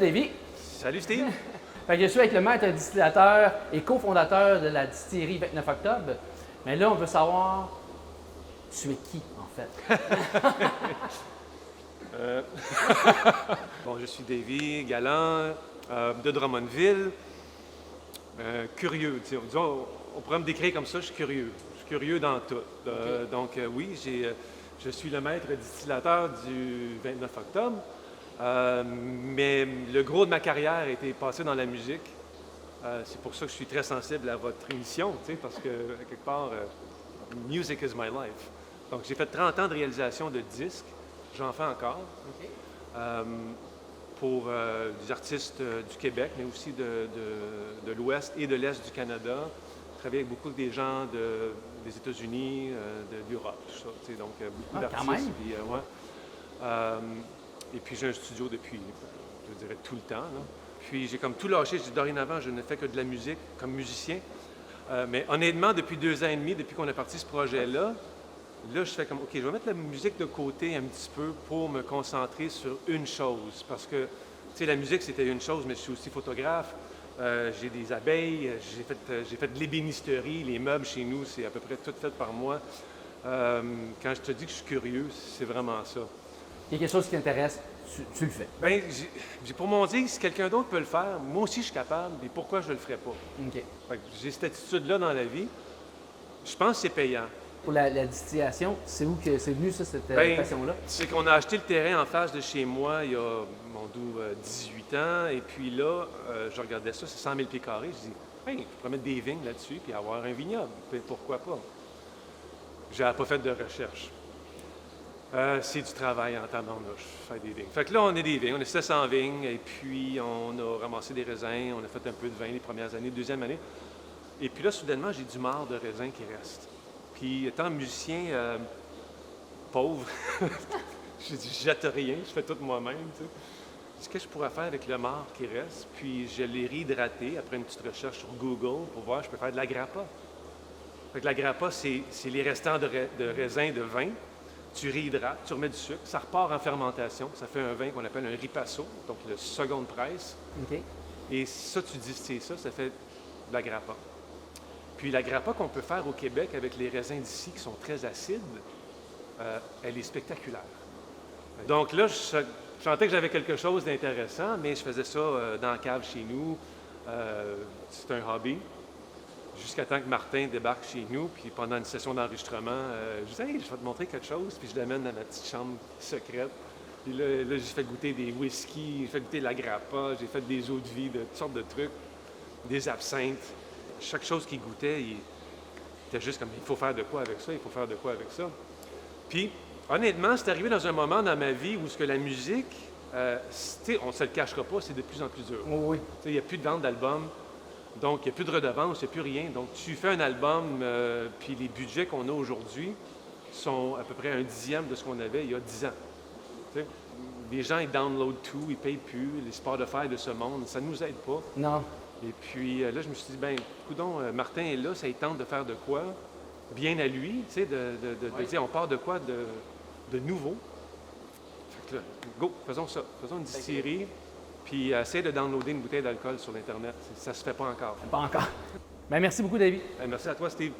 Davy. Salut Steve. Fait que je suis avec le maître distillateur et cofondateur de la distillerie 29 octobre. Mais là, on veut savoir, tu es qui, en fait? Bon, je suis Davy Galland, de Drummondville. Curieux, disons, on pourrait me décrire comme ça, je suis curieux. Je suis curieux dans tout. Donc oui, je suis le maître distillateur du 29 octobre. Mais le gros de ma carrière a été passé dans la musique. C'est pour ça que je suis très sensible à votre émission, parce que, quelque part, music is my life. Donc, j'ai fait 30 ans de réalisation de disques. J'en fais encore. Pour des artistes du Québec, mais aussi de l'Ouest et de l'Est du Canada. Je travaille avec beaucoup des gens des États-Unis, de l'Europe, tout ça. Donc, beaucoup d'artistes. Quand même. Et puis, j'ai un studio depuis, je dirais, tout le temps. Là. Puis, j'ai comme tout lâché. Je dis, dorénavant, je ne fais que de la musique comme musicien. Mais honnêtement, depuis 2 ans et demi, depuis qu'on a parti ce projet-là, là, je fais comme, OK, je vais mettre la musique de côté un petit peu pour me concentrer sur une chose. Parce que, tu sais, la musique, c'était une chose, mais je suis aussi photographe. J'ai des abeilles, j'ai fait de l'ébénisterie. Les meubles chez nous, c'est à peu près tout fait par moi. Quand je te dis que je suis curieux, c'est vraiment ça. Il y a quelque chose qui t'intéresse, tu le fais. Bien, j'ai pour mon dire, si quelqu'un d'autre peut le faire, moi aussi je suis capable, et pourquoi je ne le ferais pas? OK. Fait que j'ai cette attitude-là dans la vie. Je pense que c'est payant. Pour la distillation, c'est où que c'est venu, ça, cette passion-là? C'est qu'on a acheté le terrain en face de chez moi il y a, 18 ans, et puis là, je regardais ça, c'est 100 000 pieds carrés. Je dis, hey, je pourrais mettre des vignes là-dessus, puis avoir un vignoble. Puis pourquoi pas? Je n'avais pas fait de recherche. C'est du travail en tabarnouche, faire des vignes. Fait que là, on est des vignes, on est 700 vignes, et puis on a ramassé des raisins, on a fait un peu de vin les premières années, deuxième année. Et puis là, soudainement, j'ai du marc de raisin qui reste. Puis étant musicien pauvre, je jette rien, je fais tout moi-même. Tu sais. Ce que je pourrais faire avec le marc qui reste, puis je l'ai réhydraté après une petite recherche sur Google pour voir si je peux faire de la grappa. Fait que la grappa, c'est les restants de raisin de vin. Tu réhydrates, tu remets du sucre, ça repart en fermentation. Ça fait un vin qu'on appelle un ripasso, donc le seconde presse. OK. Et ça, tu distilles ça fait de la grappa. Puis la grappa qu'on peut faire au Québec avec les raisins d'ici qui sont très acides, elle est spectaculaire. Donc là, je sentais que j'avais quelque chose d'intéressant, mais je faisais ça dans la cave chez nous. C'est un hobby. Jusqu'à temps que Martin débarque chez nous, puis pendant une session d'enregistrement, je dis « Hey, je vais te montrer quelque chose », puis je l'amène dans ma petite chambre secrète. Puis là j'ai fait goûter des whisky, j'ai fait goûter de la grappa, j'ai fait des eaux de vie, de toutes sortes de trucs, des absinthes. Chaque chose qu'il goûtait, il était juste comme « Il faut faire de quoi avec ça, il faut faire de quoi avec ça ». Puis, honnêtement, c'est arrivé dans un moment dans ma vie où ce que la musique, on ne se le cachera pas, c'est de plus en plus dur. Oui. Il n'y a plus de vente d'albums. Donc, il n'y a plus de redevances, il n'y a plus rien. Donc, tu fais un album, puis les budgets qu'on a aujourd'hui sont à peu près un dixième de ce qu'on avait il y a 10 ans. T'sais, les gens, ils downloadent tout, ils ne payent plus, les Spotify de ce monde, ça ne nous aide pas. Non. Et puis là, je me suis dit, ben, coudonc, Martin est là, ça il tente de faire de quoi? Bien à lui, tu sais, de dire, on part de quoi de nouveau? Fait que là, go, faisons ça. Faisons une distillerie. Puis essaye de downloader une bouteille d'alcool sur l'Internet. Ça se fait pas encore. Pas encore. Bien, merci beaucoup, Davy. Merci à toi, Steve.